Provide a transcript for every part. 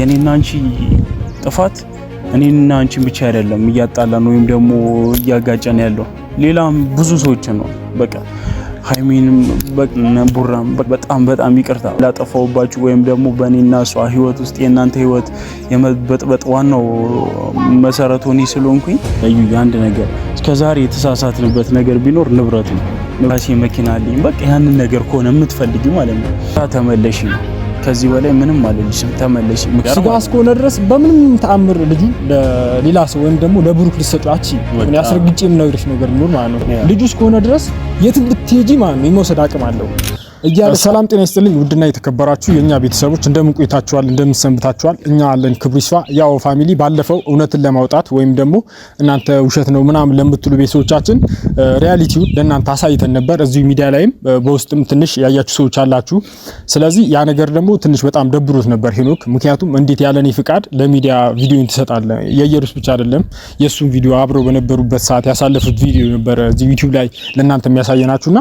የኔና አንቺ ጥፋት እኔና አንቺን ብቻ አይደለም እያጣላን ወይም ደግሞ እያጋጨን ያለው ሌላም ብዙ ሰዎች ነው። በቃ ሃይሚንም ቡራም በጣም ይቅርታ ላጠፋውባችሁ ወይም ደግሞ በእኔና እሷ ህይወት ውስጥ የእናንተ ህይወት የመበጥበጥ ዋናው መሰረቱ እኔ ስለሆንኩኝ አንድ ነገር እስከዛሬ የተሳሳትንበት ነገር ቢኖር ንብረት ነው። ራሴ መኪና አለኝ። በቃ ያንን ነገር ከሆነ የምትፈልጊው ማለት ነው ተመለሺ ነው። ከዚህ በላይ ምንም አልልሽም። ተመለሺ። ስጋ እስከሆነ ድረስ በምንም ተአምር ልጁ ለሌላ ሰው ወይም ደግሞ ለብሩክ ልትሰጫቺ ምን ያስረግጬ የምነግርሽ ነገር ቢኖር ማለት ነው ልጁ እስከሆነ ድረስ የትም ብትሄጂ ማለት ነው የመውሰድ አቅም አለው እያለ። ሰላም ጤና ይስጥልኝ ውድና የተከበራችሁ የኛ ቤተሰቦች እንደምን ቆይታችኋል? እንደምን ሰንብታችኋል? እኛ አለን ክብሩ ይስፋ። ያው ፋሚሊ ባለፈው እውነትን ለማውጣት ወይም ደግሞ እናንተ ውሸት ነው ምናምን ለምትሉ ቤተሰቦቻችን ሪያሊቲው ለእናንተ አሳይተን ነበር። እዚሁ ሚዲያ ላይም በውስጥም ትንሽ ያያችሁ ሰዎች አላችሁ። ስለዚህ ያ ነገር ደግሞ ትንሽ በጣም ደብሮት ነበር ሄኖክ። ምክንያቱም እንዴት ያለኔ ፍቃድ ለሚዲያ ቪዲዮን ትሰጣለህ? የኢየሩስ ብቻ አይደለም የሱን ቪዲዮ አብረው በነበሩበት ሰዓት ያሳለፉት ቪዲዮ ነበር እዚህ ዩቲዩብ ላይ ለእናንተ የሚያሳየናችሁና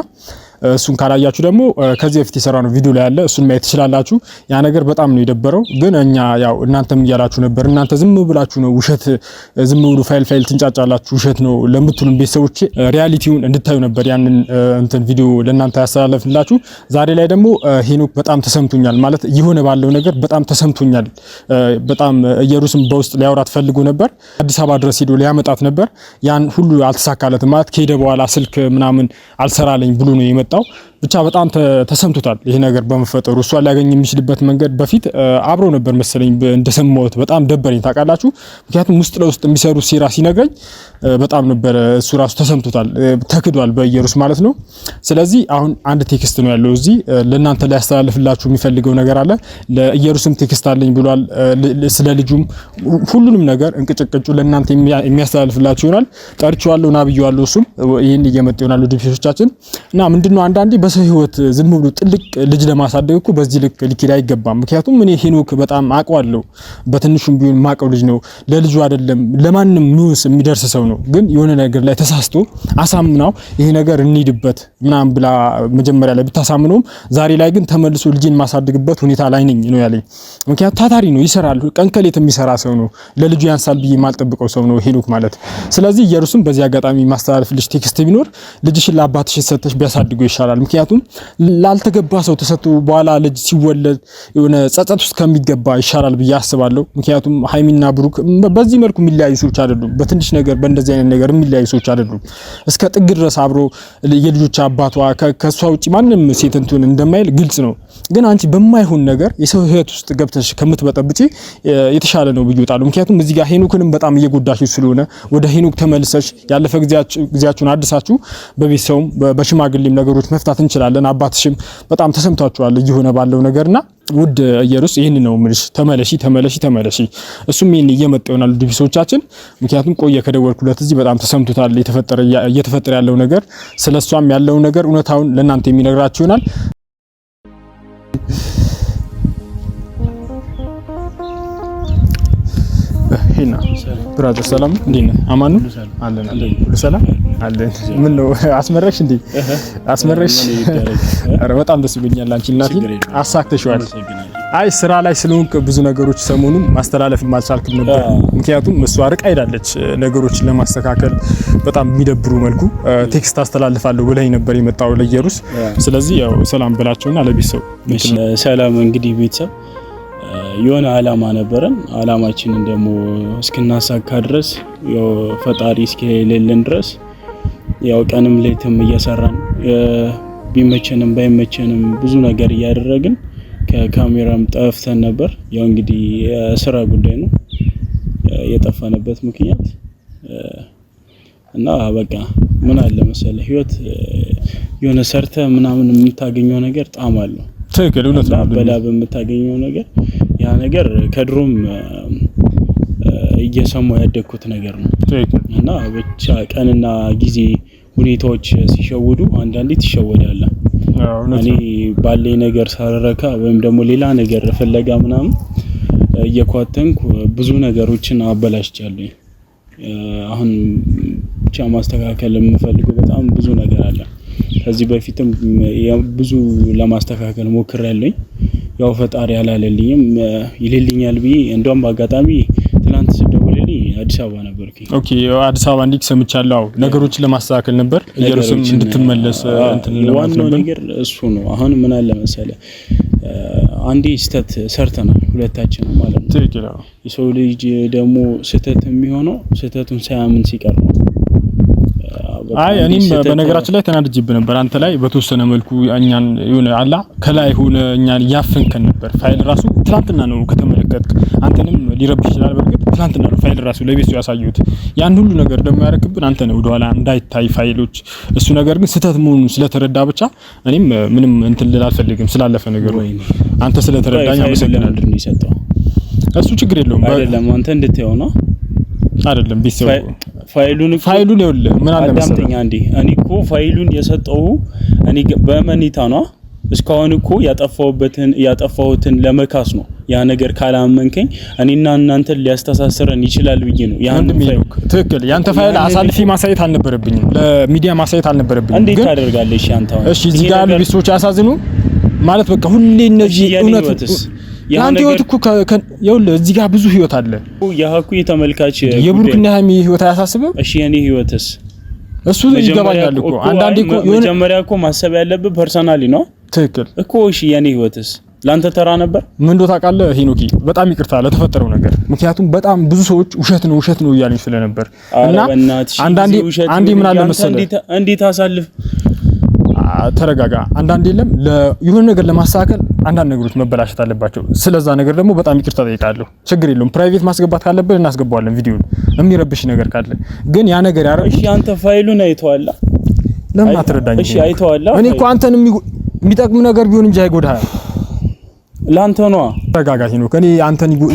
እሱን ካላያችሁ ደግሞ ከዚህ በፊት የሰራነው ቪዲዮ ላይ ያለ እሱን ማየት ትችላላችሁ። ያ ነገር በጣም ነው የደበረው። ግን እኛ ያው እናንተም እያላችሁ ነበር እናንተ ዝም ብላችሁ ነው ውሸት ዝም ብሉ ፋይል ትንጫጫላችሁ ውሸት ነው ለምትሉን ቤተሰቦች ሪያሊቲውን እንድታዩ ነበር ያንን እንትን ቪዲዮ ለእናንተ ያስተላለፍላችሁ። ዛሬ ላይ ደግሞ ሄኖክ በጣም ተሰምቶኛል ማለት የሆነ ባለው ነገር በጣም ተሰምቶኛል። በጣም ኢየሩስም በውስጥ ሊያወራት ፈልጎ ነበር። አዲስ አበባ ድረስ ሄዶ ሊያመጣት ነበር። ያን ሁሉ አልተሳካለትም ማለት ከሄደ በኋላ ስልክ ምናምን አልሰራለኝ ብሎ ነው የመጣው። ብቻ በጣም ተሰምቶታል ይሄ ነገር በመፈጠሩ። እሷ ሊያገኝ የሚችልበት መንገድ በፊት አብረው ነበር መሰለኝ እንደሰማሁት። በጣም ደበረኝ ታውቃላችሁ። ምክንያቱም ውስጥ ለውስጥ የሚሰሩ ሴራ ሲነግረኝ በጣም ነበር እሱ ራሱ ተሰምቶታል። ተክዷል በኢየሩስ ማለት ነው። ስለዚህ አሁን አንድ ቴክስት ነው ያለው እዚህ ለእናንተ ሊያስተላልፍላችሁ የሚፈልገው ነገር አለ። ለኢየሩስም ቴክስት አለኝ ብሏል። ስለ ልጁም ሁሉንም ነገር እንቅጭቅጩ ለእናንተ የሚያስተላልፍላችሁ ይሆናል። ጠርቼዋለሁ ና ብዬዋለሁ። እሱም ይሄን እየመጣ ይሆናል ዲፒሶቻችን እና ምንድነው አንዳንዴ በሰው ህይወት ዝም ብሎ ጥልቅ ልጅ ለማሳደግ እኮ በዚህ ልክ ሊኪድ አይገባም። ምክንያቱም እኔ ሄኖክ በጣም አውቀዋለሁ። በትንሹም ቢሆን ማቀው ልጅ ነው። ለልጁ አይደለም ለማንም ንውስ የሚደርስ ሰው ነው። ግን የሆነ ነገር ላይ ተሳስቶ አሳምናው ይሄ ነገር እንሂድበት ምናምን ብላ መጀመሪያ ላይ ብታሳምነውም ዛሬ ላይ ግን ተመልሶ ልጅን ማሳደግበት ሁኔታ ላይ ነኝ ነው ያለኝ። ምክንያቱም ታታሪ ነው፣ ይሰራል፣ ቀንከሌት የሚሰራ ሰው ነው። ለልጁ ያንሳል ብዬ ማልጠብቀው ሰው ነው ሄኖክ ማለት። ስለዚህ ኢየሩስም በዚህ አጋጣሚ ማስተላለፍልሽ ቴክስት ቢኖር ልጅሽን ለአባትሽ ሰጥተሽ ቢያሳድገው ይሻላል። ምክንያቱም ላልተገባ ሰው ተሰጥቶ በኋላ ልጅ ሲወለድ የሆነ ጸጸት ውስጥ ከሚገባ ይሻላል ብዬ አስባለሁ። ምክንያቱም ሃይሚና ብሩክ በዚህ መልኩ የሚለያዩ ሰዎች አይደሉም። በትንሽ ነገር በእንደዚህ አይነት ነገር የሚለያዩ ሰዎች አይደሉም። እስከ ጥግ ድረስ አብሮ የልጆች አባቷ ከሷ ውጪ ማንም ሴት እንትን እንደማይል ግልጽ ነው። ግን አንቺ በማይሆን ነገር የሰው ህይወት ውስጥ ገብተሽ ከምትበጠብጪ የተሻለ ነው ብዬ እወጣለሁ። ምክንያቱም እዚህ ጋር ሄኖክንም በጣም እየጎዳሽ ስለሆነ ወደ ሄኖክ ተመልሰሽ ያለፈ ጊዜያችሁን አድሳችሁ በቤተሰቡም በሽማግሌም ነገሮች መፍታት እንችላለን። አባትሽም በጣም ተሰምቷቸዋል እየሆነ ባለው ነገርና ውድ ኢየሩስ ይሄን ነው ምልሽ። ተመለሺ። እሱም ይሄን እየመጣ ይሆናል ዲቪሶቻችን። ምክንያቱም ቆየ ከደወልኩለት እዚህ በጣም ተሰምቶታል እየተፈጠረ ያለው ነገር። ስለሷም ያለው ነገር እውነታውን ለእናንተ የሚነግራችሁ ይሆናል። ሄና ብራዘር ሰላም እንዴት ነህ? አማኑ አለን ሁሉ ሰላም አለን። ምን ነው አስመረሽ እንዴ? አስመረሽ? ኧረ በጣም ደስ ብሎኛል። አንቺ እናት አሳክተሽዋል። አይ ስራ ላይ ስለሆንክ ብዙ ነገሮች ሰሞኑን ማስተላለፍ ማልቻልክም ነበር። ምክንያቱም እሷ ርቃ ሄዳለች ነገሮችን ለማስተካከል በጣም የሚደብሩ መልኩ ቴክስት አስተላልፋለሁ ብለኝ ነበር የመጣው ለኢየሩስ። ስለዚህ ያው ሰላም ብላቸውና ለቤተሰብ ሰላም። እንግዲህ ቤተሰብ የሆነ አላማ ነበረን። አላማችንን ደግሞ እስክናሳካ ድረስ ያው ፈጣሪ እስከሌለን ድረስ ያው ቀንም ሌትም እየሰራን ቢመቸንም ባይመቸንም ብዙ ነገር እያደረግን ከካሜራም ጠፍተን ነበር። ያው እንግዲህ የስራ ጉዳይ ነው የጠፋንበት ምክንያት እና በቃ ምን አለ መሰለህ ህይወት የሆነ ሰርተ ምናምን የምታገኘው ነገር ጣም አለው። ትክክል እውነት ነው። በላብ የምታገኘው ነገር ያ ነገር ከድሮም እየሰማሁ ያደግኩት ነገር ነው እና ብቻ ቀንና ጊዜ ሁኔታዎች ሲሸውዱ አንዳንዴ ትሸወዳለህ። እኔ ባለኝ ነገር ሳረካ ወይም ደግሞ ሌላ ነገር ፍለጋ ምናምን እየኳተንኩ ብዙ ነገሮችን አበላሽቻለሁ። አሁን ብቻ ማስተካከል የምፈልገው በጣም ብዙ ነገር አለ። ከዚህ በፊትም ብዙ ለማስተካከል ሞክሬያለሁ። ያው ፈጣሪ አላለልኝም ይልልኛል ብዬ እንደውም በአጋጣሚ ትናንት ስደውልልኝ አዲስ አበባ ነበርኩኝ። ኦኬ አዲስ አበባ እንዲክ ሰምቻለሁ። ነገሮችን ለማስተካከል ነበር ኢየሩሳሌም እንድትመለስ እንትን ለማለት ነበር። ነገር እሱ ነው። አሁን ምን አለ መሰለ አንዴ ስህተት ሰርተናል ሁለታችንም ማለት ነው። ትክክል ነው። የሰው ልጅ ደግሞ ስህተት የሚሆነው ስህተቱን ሳያምን ሲቀር ነው። አይ እኔም በነገራችን ላይ ተናድጄብህ ነበር አንተ ላይ በተወሰነ መልኩ እኛን የሆነ አላ ከላይ ሆነ እኛን ያፈንከን ነበር። ፋይል ራሱ ትላንትና ነው ከተመለከትክ አንተንም ሊረብሽ ይችላል። በርግጥ ትላንትና ነው ፋይል ራሱ ለቤቱ ያሳዩት። ያን ሁሉ ነገር ደግሞ ያረክብን አንተ ነው ወደኋላ እንዳይታይ ፋይሎች። እሱ ነገር ግን ስህተት መሆኑን ስለተረዳ ብቻ እኔም ምንም እንትን ልል አልፈልግም ስላለፈ ነገር ወይ አንተ ስለተረዳኝ አመሰግናለሁ። እሱ ችግር የለውም አይደለም አንተ እንድትየው ነው አይደለም ቢሰው ፋይሉን ይኸውልህ ምን አለ መሰለኝ አንዴ እኔ እኮ ፋይሉን የሰጠው እኔ በመኒታ ነው እስካሁን እኮ ያጠፋሁትን ለመካስ ነው። ያ ነገር ካላመንከኝ እኔና እናንተ ሊያስተሳስረን ይችላል ብዬ ነው ያን ፋይል ትክክል ያንተ ፋይል አሳልፊ ማሳየት አልነበረብኝም ለሚዲያ ማሳየት አልነበረብኝም። እንዴት ታደርጋለሽ አንተ? እሺ እዚህ ጋር ያሉ ቢሶች ያሳዝኑ ማለት በቃ ሁሌ እነዚህ እውነትስ ያንተ ህይወት እኮ ይኸውልህ እዚህ ጋር ብዙ ህይወት አለ። ያህኩ የተመልካች የብሩክና ሃይሚ ህይወት አያሳስብም? እሺ የኔ ህይወትስ እሱ ይገባኛል እኮ አንዳንዴ እኮ መጀመሪያ እኮ ማሰብ ያለብህ ፐርሰናሊ ነው። ትክክል እኮ እሺ የኔ ህይወትስ ላንተ ተራ ነበር? ምን እንደው ታውቃለህ ሄኖኪ በጣም ይቅርታ ለተፈጠረው ነገር ምክንያቱም በጣም ብዙ ሰዎች ውሸት ነው እያሉኝ ስለነበር እና አንዳንዴ ምን አለ መሰለህ እንዴት አሳልፍ ተረጋጋ። አንዳንዴ የለም የሆነ ነገር ለማስተካከል አንዳንድ ነገሮች መበላሸት አለባቸው። ስለዛ ነገር ደግሞ በጣም ይቅርታ ጠይቃለሁ። ችግር የለውም ፕራይቬት ማስገባት ካለበት እናስገባዋለን። ቪዲዮን የሚረብሽ ነገር ካለ ግን ያ ነገር ያረጋግጥ። እሺ አንተ ፋይሉን አይተዋላ? ለምን አትረዳኝ? እሺ አይተዋላ? እኔ እኮ አንተን የሚጠቅም ነገር ቢሆን እንጂ አይጎዳህ። ላንተ ነው ተረጋጋት ነው። ከኔ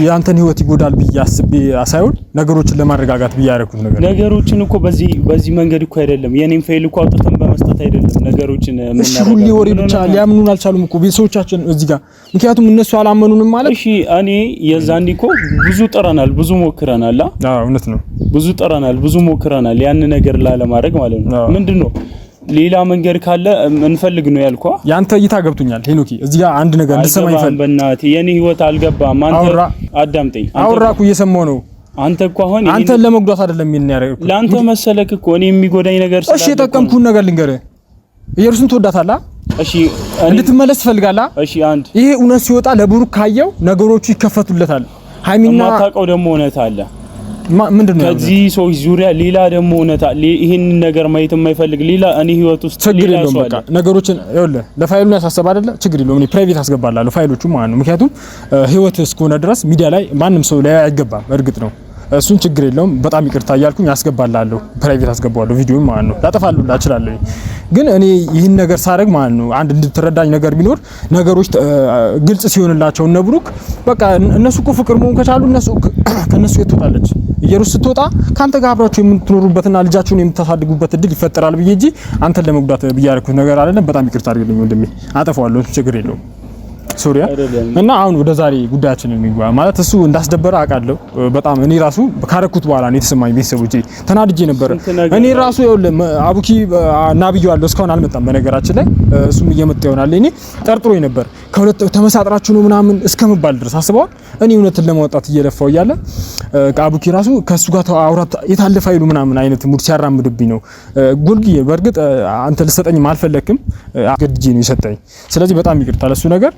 ያንተን ህይወት ይጎዳል ብዬ አስቤ ሳይሆን ነገሮችን ለማረጋጋት ብዬ ያረኩት ነገሮችን እኮ በዚህ መንገድ እኮ አይደለም የኔን ፋይል እኮ አውጥተን በመስጠት አይደለም ነገሮችን ምን እሺ ሁሌ ወሬ ብቻ ሊያምኑን አልቻሉም እኮ ቤተሰቦቻችን እዚህ ጋር ምክንያቱም እነሱ አላመኑንም ማለት። እሺ እኔ የዛንዲ እኮ ብዙ ጥረናል ብዙ ሞክረናል። አዎ እውነት ነው ብዙ ጥረናል ብዙ ሞክረናል ያን ነገር ላለማድረግ ማለት ነው። ምንድነው ሌላ መንገድ ካለ እንፈልግ ነው ያልኳ። ያንተ እይታ ገብቶኛል ሄኖኪ። እዚህ ጋር አንድ ነገር እንድትሰማኝ ፈልግ። በእናትህ የኔ ህይወት አልገባም። አንተ አዳምጠኝ። አውራኩ እየሰማው ነው። አንተ እኮ አሁን አንተን ለመጉዳት አይደለም ምን ያደረኩት ላንተ መሰለክ እኮ እኔ የሚጎዳኝ ነገር ስላለ። እሺ የጠቀምኩን ነገር ልንገርህ። ኢየሩሳሌም ትወዳታለህ? እሺ እንድትመለስ ትፈልጋለህ? እሺ አንድ ይሄ እውነት ሲወጣ ለብሩክ ካየው ነገሮቹ ይከፈቱለታል። ሃይሚና ማታውቀው ደግሞ እውነት አለ። ምንድነው ከዚህ ሰዎች ዙሪያ ሌላ ደግሞ እውነታ ይሄን ነገር ማየት የማይፈልግ ሌላ እኔ ህይወት ውስጥ ችግር የለውም። በቃ ነገሮችን ይኸውልህ ለፋይሉ ያሳሰብ አይደለ ችግር የለውም። እኔ ፕራይቬት አስገባላለሁ ፋይሎቹ ማለት ነው። ምክንያቱም ህይወት እስከሆነ ድረስ ሚዲያ ላይ ማንም ሰው ላይ አይገባም። እርግጥ ነው እሱን ችግር የለውም። በጣም ይቅርታ እያልኩኝ አስገባላለሁ ፕራይቬት አስገባዋለሁ ቪዲዮ ማለት ነው። ላጠፋለሁ እችላለሁ። ግን እኔ ይህን ነገር ሳደርግ ማለት ነው አንድ እንድትረዳኝ ነገር ቢኖር ነገሮች ግልጽ ሲሆንላቸው እነ ብሩክ በቃ እነሱ እኮ ፍቅር መሆን ከቻሉ ከነሱ የትወጣለች ኢየሩስ ስትወጣ ካንተ ጋር አብራችሁ የምትኖሩበትና ልጃችሁን የምታሳድጉበት እድል ይፈጠራል ብዬ እንጂ አንተን ለመጉዳት ብያረኩት ነገር አይደለም። በጣም ይቅርታ አድርግልኝ ወንድሜ፣ አጠፋዋለሁ። ችግር የለውም። ሶሪያ እና አሁን ወደ ዛሬ ጉዳያችን እንግባ። ማለት እሱ እንዳስደበረ አውቃለሁ በጣም እኔ ራሱ ካረኩት በኋላ ነው የተሰማኝ። ቤተሰቦቼ ተናድጄ ነበር። እኔ ራሱ አቡኪ ናብዩአለሁ እስካሁን አልመጣም። በነገራችን ላይ እሱም እየመጣ ይሆናል። እኔ ጠርጥሮኝ ነበር ከሁለት ተመሳጥራችሁ ነው ምናምን እስከመባል ድረስ አስበዋል። እኔ እውነትን ለማውጣት እየለፋው እያለ አቡኪ ራሱ ከሱ ጋር አውራት የታለ ፋይሉ ምናምን አይነት ሙድ ሲያራምድብኝ ነው። ጉልጊ በርግጥ አንተ ልሰጠኝም አልፈለክም አገድጄ ነው የሰጠኝ። ስለዚህ በጣም ይቅርታ ለሱ ነገር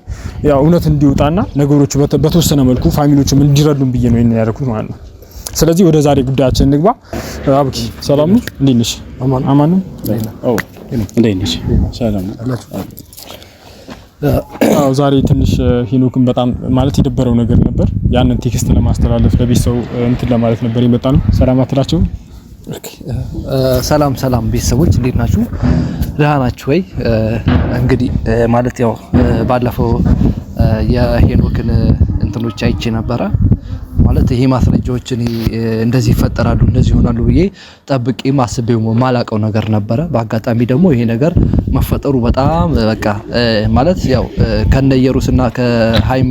ያው እውነት እንዲወጣና ነገሮች በተወሰነ መልኩ ፋሚሊዎችም እንዲረዱን ብዬ ነው ያደረኩት ማለት ነው። ስለዚህ ወደ ዛሬ ጉዳያችን እንግባ። አቡኪ ሰላም ነው? እንዴት ነሽ? አማን ነው? አዎ እንዴት ነሽ? ሰላም ነው። አዎ ዛሬ ትንሽ ሄኖክን በጣም ማለት የደበረው ነገር ነበር። ያንን ቴክስት ለማስተላለፍ ለቤተሰቡ እንትን ለማለት ነበር የመጣ ነው። ሰላም አትላቸው? ሰላም ቤተሰቦች እንዴት ናችሁ? ደህና ናችሁ ወይ? እንግዲህ ማለት ያው ባለፈው የሄኖክን እንትኖች አይቼ ነበረ። ማለት ይሄ ማስረጃዎችን እንደዚህ ይፈጠራሉ እንደዚህ ይሆናሉ ብዬ ጠብቄ ማስቤው ማላቀው ነገር ነበረ። በአጋጣሚ ደግሞ ይሄ ነገር መፈጠሩ በጣም በቃ ማለት ያው ከነየሩስና ከሃይሚ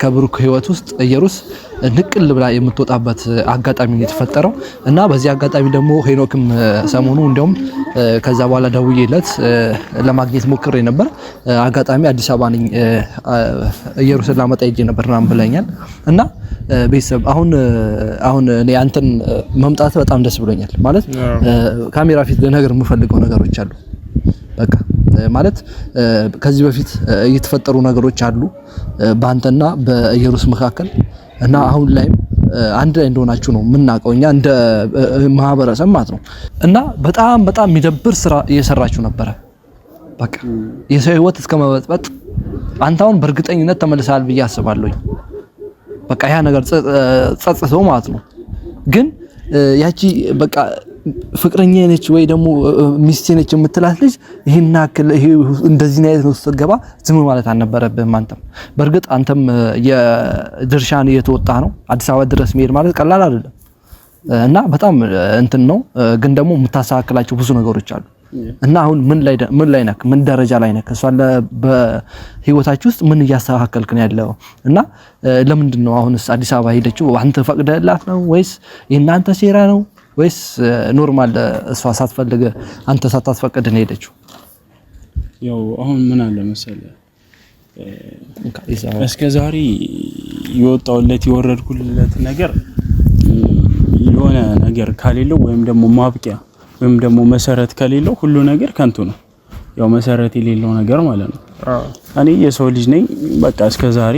ከብሩክ ህይወት ውስጥ ኢየሩስ ንቅል ብላ የምትወጣበት አጋጣሚ ነው የተፈጠረው እና በዚህ አጋጣሚ ደግሞ ሄኖክም ሰሞኑ እንደውም ከዛ በኋላ ደውዬለት ለማግኘት ሞክሬ ነበር። አጋጣሚ አዲስ አበባ ነኝ ኢየሩስን ላመጣ ሄጄ ነበር ምናምን ብለኛል እና ቤተሰብ አሁን እኔ አንተን መምጣት በጣም ደስ ብሎኛል። ማለት ካሜራ ፊት ለነገር የምፈልገው ነገሮች አሉ። በቃ ማለት ከዚህ በፊት እየተፈጠሩ ነገሮች አሉ በአንተና በኢየሩስ መካከል እና አሁን ላይም አንድ ላይ እንደሆናችሁ ነው የምናውቀው እኛ እንደ ማህበረሰብ ማለት ነው። እና በጣም የሚደብር ስራ እየሰራችሁ ነበረ። በቃ የሰው ህይወት እስከመበጥበጥ አንተ አሁን በእርግጠኝነት ተመልሰሃል ብዬ አስባለሁ። በቃ ያ ነገር ጸጽቶ ማለት ነው። ግን ያቺ በቃ ፍቅረኛ ነች ወይ ደግሞ ሚስቴ ነች የምትላት ልጅ ይሄን አክል ይሄ እንደዚህ አይነት ነው ስትገባ ዝም ማለት አልነበረብህም። አንተም በእርግጥ አንተም የድርሻን እየተወጣ ነው። አዲስ አበባ ድረስ መሄድ ማለት ቀላል አይደለም እና በጣም እንትን ነው። ግን ደግሞ የምታስተካክላቸው ብዙ ነገሮች አሉ እና አሁን ምን ላይ ነክ ምን ደረጃ ላይ ነክ እሷ በህይወታችሁ ውስጥ ምን እያስተካከልክ ነው ያለው? እና ለምንድን ነው አሁንስ አዲስ አበባ ሄደችው? አንተ ፈቅደህላት ነው ወይስ የእናንተ ሴራ ነው ወይስ ኖርማል እሷ ሳትፈልግ አንተ ሳታስፈቅድ ነው ሄደችው? ያው አሁን ምን አለ መሰለህ እስከ ዛሬ የወጣውለት የወረድኩለት ነገር የሆነ ነገር ካሌለው ወይም ደግሞ ማብቂያ ወይም ደግሞ መሰረት ከሌለው ሁሉ ነገር ከንቱ ነው። ያው መሰረት የሌለው ነገር ማለት ነው። እኔ የሰው ልጅ ነኝ። በቃ እስከ ዛሬ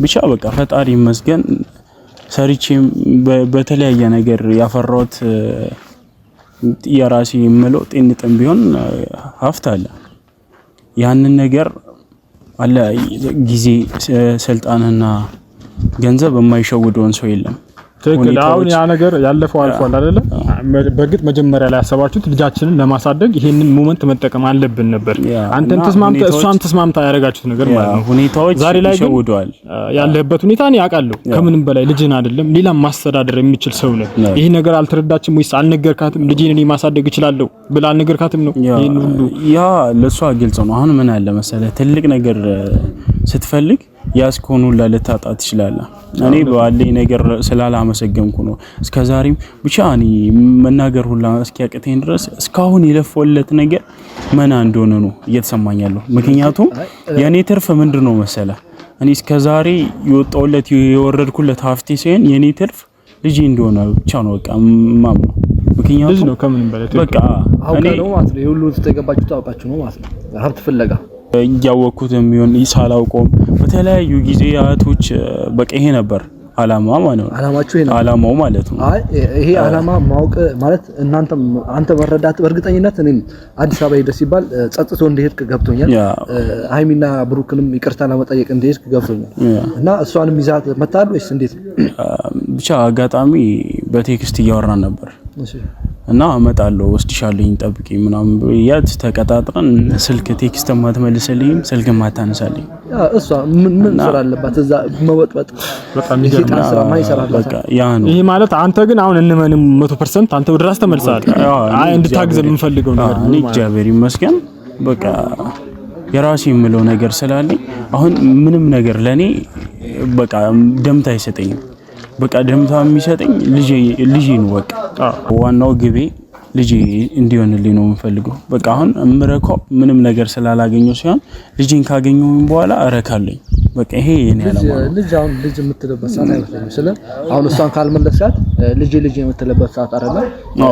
ብቻ በቃ ፈጣሪ ይመስገን ሰርቼም በተለያየ ነገር ያፈራሁት የራሴ የምለው ጤንጥም ቢሆን ሀብት አለ። ያንን ነገር አለ ጊዜ ስልጣንና ገንዘብ የማይሸውደውን ሰው የለም። ትክክል። አሁን ያ ነገር ያለፈው አልፏል አይደለ? በእርግጥ መጀመሪያ ላይ ያሰባችሁት ልጃችንን ለማሳደግ ይሄንን ሞመንት መጠቀም አለብን ነበር። አንተን ተስማምተህ እሷን ተስማምታ ያደረጋችሁት ነገር ማለት ነው። ሁኔታዎች ዛሬ ላይ ይሸውደዋል። ያለህበት ሁኔታ እኔ አውቃለሁ። ከምንም በላይ ልጅን አይደለም ሌላም ማስተዳደር የሚችል ሰው ነው። ይሄ ነገር አልተረዳችም ወይስ አልነገርካትም? ልጅን እኔ ማሳደግ እችላለሁ ብላ አልነገርካትም ነው? ይሄን ሁሉ ያ ለሷ ግልጽ ነው። አሁን ምን አለ መሰለህ ትልቅ ነገር ስትፈልግ ያስኮኑ ለልታጣ ትችላለህ። እኔ ባለኝ ነገር ስላላመሰገንኩ ነው እስከዛሬም ብቻ እኔ መናገር ሁላ እስኪያቅተኝ ድረስ እስካሁን የለፈውለት ነገር መና እንደሆነ ነው እየተሰማኝ ያለው። ምክንያቱም የኔ ትርፍ ምንድነው መሰለህ እኔ እስከዛሬ የወጣውለት የወረድኩለት ሀፍቴ ሳይሆን የኔ ትርፍ ልጅ እንደሆነ ብቻ ነው በቃ ማምነው። ምክንያቱም ልጅ ነው ከምንም በላይ በቃ እኔ ነው ማለት ነው የሁሉ ተገባችሁ ታውቃችሁ ነው ማለት ነው ሀብት ፍለጋ እያወኩት የሚሆን ሳላውቀውም በተለያዩ ጊዜያቶች በቃ ይሄ ነበር አላማ ማለት ነው። አላማችሁ ይሄ ነው አላማው ማለት ነው። አይ ይሄ አላማ ማወቅ ማለት አንተ መረዳት በእርግጠኝነት እኔም አዲስ አበባ ሄደ ሲባል ጸጥቶ እንደሄድክ ገብቶኛል። ሃይሚና ብሩክንም ይቅርታ ለመጠየቅ እንደሄድክ ገብቶኛል። እና እሷንም ይዛት መጣል ወይስ እንዴት ነው? ብቻ አጋጣሚ በቴክስት እያወራን ነበር እና እመጣለሁ ወስድሻለሁ ጠብቂ ምናምን ያት ተቀጣጥረን ስልክ ቴክስት ማትመልስልኝ ስልክ ማታነሳልኝ እሷ ምን ስራ አለባት እዛ መወጥወጥ በጣም ይገርማል። ስራ ማይሰራላት በቃ ያ ነው። ይሄ ማለት አንተ ግን አሁን እንመንም 100% አንተ ወደ ራስ ተመልሰሃል። አይ እንድታግዘ የምንፈልገው ነገር እኔ እግዚአብሔር ይመስገን በቃ የራሴ የምለው ነገር ስላለኝ አሁን ምንም ነገር ለኔ በቃ ደምታ አይሰጠኝም። በቃ ደምታ የሚሰጠኝ ልጄ ነው። በቃ ዋናው ግቤ ልጄ እንዲሆንልኝ ነው የምፈልገው። በቃ አሁን እምረካው ምንም ነገር ስላላገኘው ሲሆን ልጄን ካገኘሁኝ በኋላ እረካለኝ። በቃ ይሄ የኔ ዓላማ ነው። ልጅ አሁን ልጅ የምትለበት ሰዓት አይመስለኝም። ስለ አሁን እሷን ካልመለስሻት ልጅ የምትለበት ሰዓት አይደለም።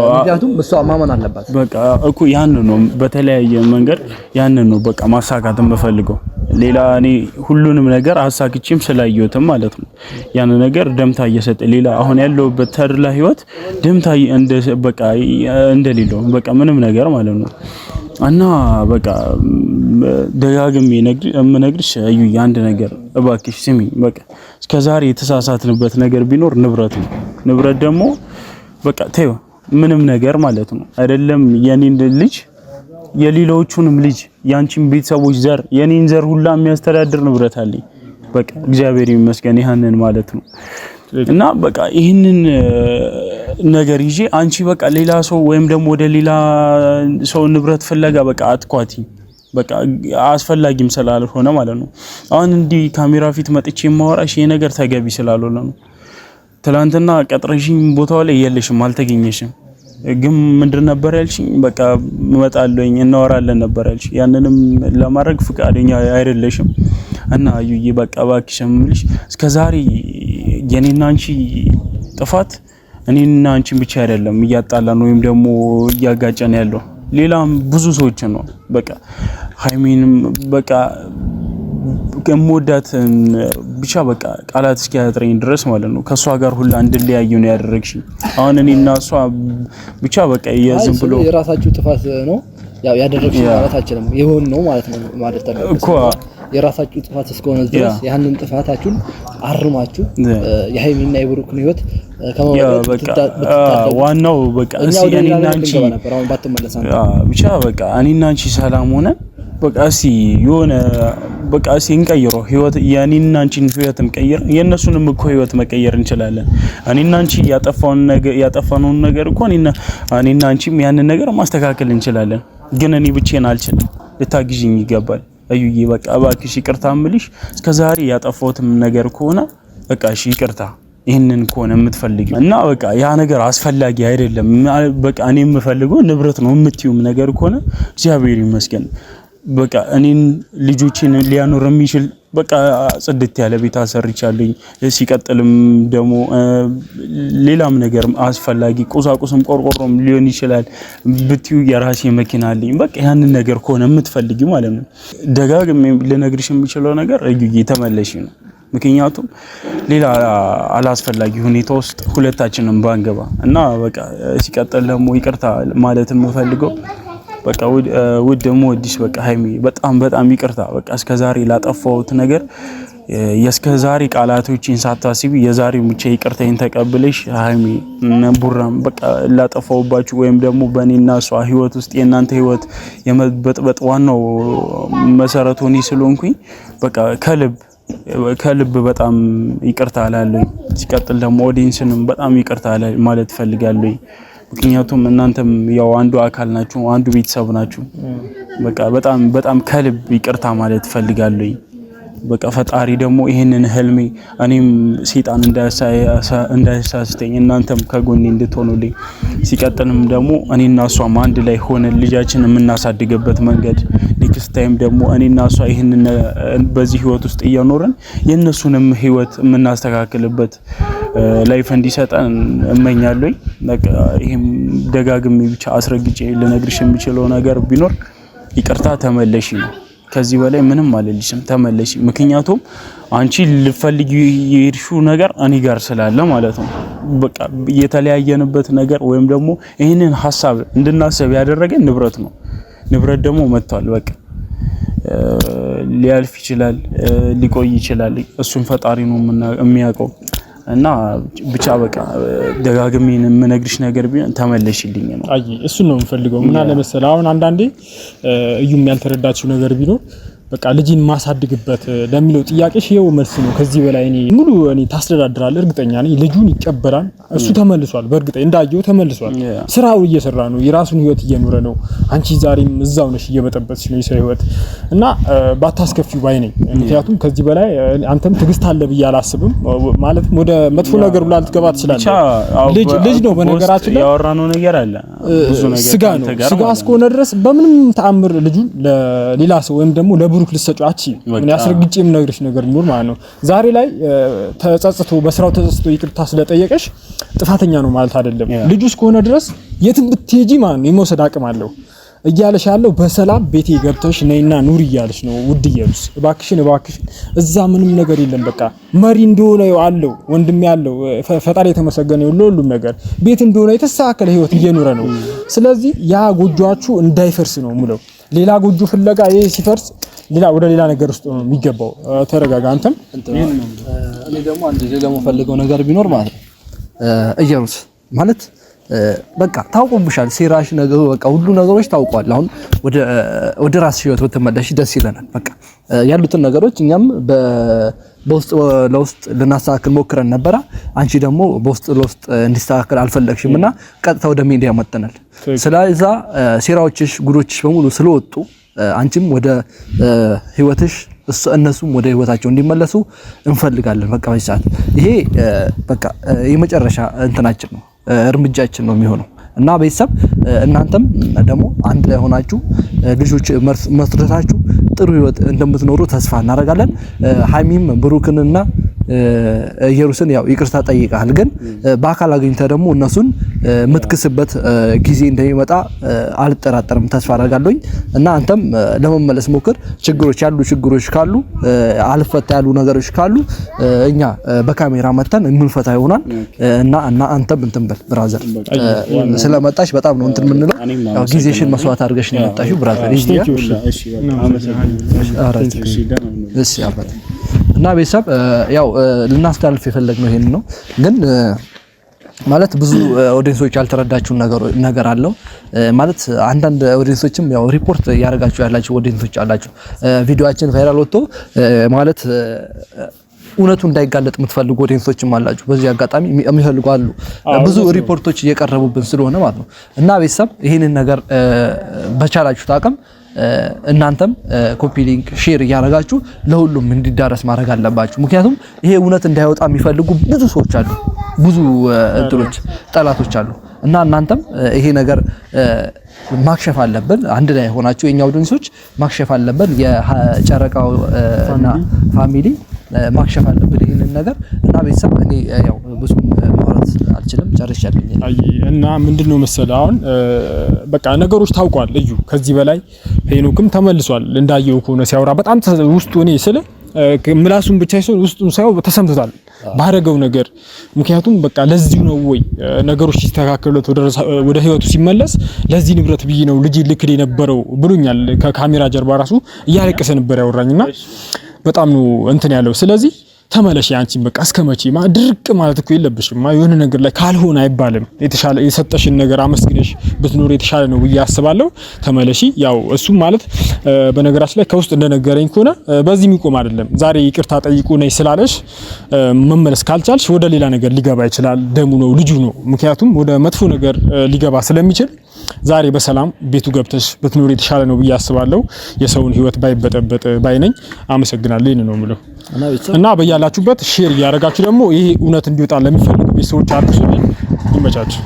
ምክንያቱም እሷ ማመን አለባት። በቃ እኮ ያን ነው በተለያየ መንገድ ያን ነው በቃ ማሳካት የምፈልገው። ሌላ እኔ ሁሉንም ነገር አሳክቼም ስላየሁትም ማለት ነው ያን ነገር ደምታ እየሰጠ ሌላ አሁን ያለውበት ተድላ ህይወት ደምታ በቃ እንደሌለው በቃ ምንም ነገር ማለት ነው። እና በቃ ደጋግሜ የምነግርሽ እዩ አንድ ነገር እባክሽ ስሚ። በቃ እስከዛሬ የተሳሳትንበት ነገር ቢኖር ንብረት ነው። ንብረት ደግሞ በቃ ተይው ምንም ነገር ማለት ነው አይደለም የኔን ልጅ የሌሎቹንም ልጅ ያንቺን ቤተሰቦች ዘር የኔን ዘር ሁላ የሚያስተዳድር ንብረት አለኝ። በቃ እግዚአብሔር ይመስገን ያንን ማለት ነው። እና በቃ ይሄንን ነገር ይዤ አንቺ በቃ ሌላ ሰው ወይም ደግሞ ወደ ሌላ ሰው ንብረት ፍለጋ በቃ አትኳቲ። በቃ አስፈላጊም ስላልሆነ ማለት ነው። አሁን እንዲህ ካሜራ ፊት መጥቼ ማወራሽ ይሄ ነገር ተገቢ ስላልሆነ ነው። ትላንትና ቀጥረሽኝ ቦታው ላይ የለሽም፣ አልተገኘሽም። ግን ምንድን ነበር ያልሽኝ? በቃ እመጣለሁኝ እናወራለን ነበር ያልሽ። ያንንም ለማድረግ ፍቃደኛ አይደለሽም እና አዩዬ በቃ እባክሽ እምልሽ እስከዛሬ የኔና አንቺ ጥፋት እኔና አንቺን ብቻ አይደለም እያጣላን ወይም ደግሞ እያጋጨን ያለው ሌላም ብዙ ሰዎች ነው። በቃ ሃይሚንም በቃ ከሞዳትን ብቻ በቃ ቃላት እስኪያጥረኝ ድረስ ማለት ነው ከሷ ጋር ሁላ እንድለያዩ ነው ያደረግሽኝ። አሁን እኔና እሷ ብቻ በቃ የዝም ብሎ የራሳችሁ ጥፋት ነው ያው ያደረግሽ ማለት አችልም ይሁን ነው ማለት ነው ማለት ነው እኮ የራሳችሁ ጥፋት እስከሆነ ድረስ ያንን ጥፋታችሁን አርማችሁ የሃይሚና የብሩክን ህይወት ዋናው በቃ እኔና አንቺ ብቻ በቃ እኔና አንቺ ሰላም ሆነ በቃ የሆነ በቃ እንቀይረው ህይወት የኔና አንቺን ህይወት እንቀይር የነሱንም እኮ ህይወት መቀየር እንችላለን። እኔና አንቺ ያጠፋነውን ነገር እኮ እኔና አንቺም ያንን ነገር ማስተካከል እንችላለን። ግን እኔ ብቻዬን አልችልም፣ ልታግዢኝ ይገባል። አዩዬ በቃ እባክሽ ይቅርታ እምልሽ እስከዛሬ ያጠፋሁትም ነገር ከሆነ በቃ እሺ ይቅርታ ይሄንን ከሆነ የምትፈልጊው እና በቃ ያ ነገር አስፈላጊ አይደለም። በቃ እኔ የምፈልገው ንብረት ነው የምትዩም ነገር ከሆነ እግዚአብሔር ይመስገን። በቃ እኔን ልጆችን ሊያኖር የሚችል በቃ ጽድት ያለ ቤት አሰርቻለኝ። ሲቀጥልም ደግሞ ሌላም ነገር አስፈላጊ ቁሳቁስም ቆርቆሮም ሊሆን ይችላል ብትዩ የራሴ መኪና አለኝ። በቃ ያንን ነገር ከሆነ የምትፈልጊ ማለት ነው ደጋግሜ ልነግርሽ የምችለው ነገር እዩዬ ተመለሽ ነው። ምክንያቱም ሌላ አላስፈላጊ ሁኔታ ውስጥ ሁለታችንም ባንገባ እና በቃ ሲቀጥል ደግሞ ይቅርታ ማለት የምፈልገው በቃ ውድ ሞዲስ በቃ ሃይሚ በጣም ይቅርታ በቃ እስከዛሬ ላጠፋሁት ነገር የእስከዛሬ ቃላቶችን ሳታስቢ የዛሬ ብቻ ይቅርታዬን ተቀብለሽ ሃይሚ ቡራም በቃ ላጠፋሁባችሁ ወይም ደግሞ በእኔና እሷ ህይወት ውስጥ የእናንተ ህይወት የመበጥበጥ ዋናው መሰረቱ እኔ ስለሆንኩኝ በቃ ከልብ በጣም ይቅርታ አላለኝ። ሲቀጥል ደግሞ ኦዲየንስንም በጣም ይቅርታ ማለት ፈልጋለሁ። ምክንያቱም እናንተም ያው አንዱ አካል ናችሁ፣ አንዱ ቤተሰብ ናችሁ። በቃ በጣም ከልብ ይቅርታ ማለት ፈልጋለሁ። በቃ ፈጣሪ ደግሞ ይሄንን ህልሜ እኔም ሰይጣን እንዳያሳስተኝ እናንተም ከጎኔ እንድትሆኑልኝ ሲቀጥልም ደግሞ እኔና እሷም አንድ ላይ ሆነን ልጃችንን የምናሳድግበት መንገድ ኔክስት ታይም ደግሞ እኔና እሷ ይሄንን በዚህ ህይወት ውስጥ እየኖርን የነሱንም ህይወት የምናስተካክልበት ላይፍ እንዲሰጠን እመኛለሁ። በቃ ይሄም ደጋግሜ ብቻ አስረግጬ ልነግርሽ የምችለው ነገር ቢኖር ይቅርታ ተመለሺ ነው። ከዚህ በላይ ምንም አልልሽም፣ ተመለሺ። ምክንያቱም አንቺ ልፈልጊ የሄድሽው ነገር እኔ ጋር ስላለ ማለት ነው። በቃ የተለያየንበት ነገር ወይም ደግሞ ይሄንን ሐሳብ እንድናስብ ያደረገን ንብረት ነው። ንብረት ደግሞ መጥቷል። በቃ ሊያልፍ ይችላል፣ ሊቆይ ይችላል። እሱን ፈጣሪ ነው የሚያውቀው። እና ብቻ በቃ ደጋግሜ የምነግርሽ ነገር ቢሆን ተመለሽልኝ ነው። አይ እሱ ነው የምፈልገው። ምን አለ መሰለህ አሁን አንዳንዴ እዩም ያልተረዳችው ነገር ቢኖር በቃ ልጅን ማሳድግበት ለሚለው ጥያቄሽ ይሄው መልስ ነው። ከዚህ በላይ እኔ ታስተዳድራለህ እርግጠኛ ነኝ። ልጁን ይቀበላል። እሱ ተመልሷል። በእርግጥ እንዳየው ተመልሷል። ስራው እየሰራ ነው። የራሱን ህይወት እየኖረ ነው። አንቺ ዛሬም እዛው ነሽ እየበጠበጥሽ ነው የሰው ህይወት እና ባታስከፊው ባይ ነኝ። ምክንያቱም ከዚህ በላይ አንተም ትግስት አለ ብዬ አላስብም። ማለት ወደ መጥፎ ነገር ብላ ልትገባ ትችላለህ። ልጅ ነው በነገራችን ላይ ያወራነው ነገር አለ ብዙ ነገር ስጋ እስከሆነ ድረስ በምንም ተአምር ልጁን ለሌላ ሰው ወይም ደግሞ ብሩክ ልሰጫች ምን ያስረግጬ የምነግርሽ ነገር ቢኖር ማለት ነው ዛሬ ላይ ተጸጽቶ በስራው ተጸጽቶ ይቅርታ ስለጠየቀሽ ጥፋተኛ ነው ማለት አይደለም። ልጁ እስከሆነ ድረስ የትም ብትሄጂ ማለት ነው የመውሰድ አቅም አለው እያለሽ ያለው በሰላም ቤቴ ገብተሽ ነይና ኑሪ እያለሽ ነው። ውድ ኢየሱስ እባክሽን እዛ ምንም ነገር የለም። በቃ መሪ እንደሆነ ያለው ወንድም ያለው ፈጣሪ የተመሰገነ ይሁን ለሁሉም ነገር ቤት እንደሆነ የተሳካለ ህይወት እየኖረ ነው። ስለዚህ ያ ጎጆአችሁ እንዳይፈርስ ነው ሙሉ ሌላ ጎጆ ፍለጋ ይሄ ሲፈርስ ወደ ሌላ ነገር ውስጥ ነው የሚገባው። ተረጋጋ አንተም። እኔ ደግሞ አንድ ደግሞ ፈልገው ነገር ቢኖር ማለት ነው እየሩስ ማለት በቃ ታውቁብሻል። ሴራሽ ነገር በቃ ሁሉ ነገሮች ታውቋል። አሁን ወደ ራስሽ ህይወት ብትመለሺ ደስ ይለናል። በቃ ያሉትን ነገሮች እኛም በውስጥ ለውስጥ ልናስተካክል ሞክረን ነበረ። አንቺ ደግሞ በውስጥ ለውስጥ እንዲስተካከል አልፈለግሽምና ቀጥታ ወደ ሚዲያ መጥተናል። ስለዛ ሴራዎችሽ ጉዶችሽ በሙሉ ስለወጡ አንቺም ወደ ህይወትሽ እነሱም ወደ ህይወታቸው እንዲመለሱ እንፈልጋለን። በቃ በዚህ ሰዓት ይሄ በቃ የመጨረሻ እንትናችን ነው እርምጃችን ነው የሚሆነው እና ቤተሰብ እናንተም ደግሞ አንድ ላይ ሆናችሁ ልጆች መስርታችሁ ጥሩ ህይወት እንደምትኖሩ ተስፋ እናደርጋለን። ሀይሚም ብሩክንና ኢየሩስን ያው ይቅርታ ጠይቃል፣ ግን በአካል አግኝተህ ደግሞ እነሱን የምትክስበት ጊዜ እንደሚመጣ አልጠራጠርም፣ ተስፋ አደርጋለሁኝ እና አንተም ለመመለስ ሞክር። ችግሮች ካሉ አልፈታ ያሉ ነገሮች ካሉ እኛ በካሜራ መተን እንፈታ ይሆናል እና አንተም እንትን በል ብራዘር፣ ስለመጣሽ በጣም ነው እንትን የምንለው። ያው ጊዜሽን መስዋዕት አድርገሽ ነው የመጣሽው ብራዘር። እሺ አባቴ እና ቤተሰብ ያው ልናስተላልፍ የፈለግነው ይሄን ነው። ግን ማለት ብዙ ኦዲየንሶች ያልተረዳችሁ ነገር አለው ማለት አንዳንድ ኦዲየንሶችም ያው ሪፖርት ያደርጋችሁ ያላችሁ ኦዲየንሶች አላችሁ። ቪዲዮአችን ቫይራል ወጥቶ ማለት እውነቱ እንዳይጋለጥ የምትፈልጉ ኦዲየንሶችም አላችሁ። በዚህ አጋጣሚ የሚፈልጉ አሉ፣ ብዙ ሪፖርቶች እየቀረቡብን ስለሆነ ማለት ነው። እና ቤተሰብ ይሄንን ነገር በቻላችሁት አቅም እናንተም ኮፒ ሊንክ ሼር እያደረጋችሁ ለሁሉም እንዲዳረስ ማድረግ አለባችሁ። ምክንያቱም ይሄ እውነት እንዳይወጣ የሚፈልጉ ብዙ ሰዎች አሉ፣ ብዙ ጠላቶች አሉ እና እናንተም ይሄ ነገር ማክሸፍ አለብን። አንድ ላይ ሆናችሁ የኛ ኦዲየንሶች ማክሸፍ አለብን። የጨረቃው እና ፋሚሊ ማክሸፍ አለብን ይሄንን ነገር እና ቤተሰብ እኔ ያው ብዙ ማውራት አልችልም፣ ጨርሻለሁ። እና ምንድነው መሰለህ አሁን በቃ ነገሮች ታውቋል። እዩ ከዚህ በላይ ሄኖክም ተመልሷል። እንዳየው ከሆነ ሲያወራ በጣም ውስጡ እኔ ስለ ምላሱን ብቻ ሳይሆን ውስጡን ሳይው ተሰምቶታል ባደረገው ነገር። ምክንያቱም በቃ ለዚህ ነው ወይ ነገሮች ሲስተካከሉት ወደ ህይወቱ ሲመለስ ለዚህ ንብረት ብዬ ነው ልጅ ልክል የነበረው ብሎኛል። ከካሜራ ጀርባ ራሱ እያለቀሰ ነበር ያወራኝና በጣም ነው እንትን ያለው። ስለዚህ ተመለሽ አንቺን በቃ እስከመቼ ድርቅ ማለት እኮ የለብሽም። የሆነ ነገር ላይ ካልሆነ አይባልም። የተሻለ የሰጠሽን ነገር አመስግነሽ ብትኖር የተሻለ ነው ብዬ አስባለሁ። ተመለሺ። ያው እሱም ማለት በነገራችን ላይ ከውስጥ እንደነገረኝ ከሆነ በዚህ የሚቆም አይደለም። ዛሬ ይቅርታ ጠይቁ ነኝ ስላለሽ መመለስ ካልቻልሽ ወደ ሌላ ነገር ሊገባ ይችላል። ደሙ ነው፣ ልጁ ነው። ምክንያቱም ወደ መጥፎ ነገር ሊገባ ስለሚችል ዛሬ በሰላም ቤቱ ገብተሽ ብትኖር የተሻለ ነው ብዬ አስባለሁ። የሰውን ህይወት ባይበጠበጥ ባይነኝ። አመሰግናለሁ። ይሄን ነው የምለው እና በያላችሁበት ሼር እያደረጋችሁ ደግሞ ይሄ እውነት እንዲወጣ ለሚፈልጉ ቤተሰቦች አድርሱልኝ። ይመቻችሁ።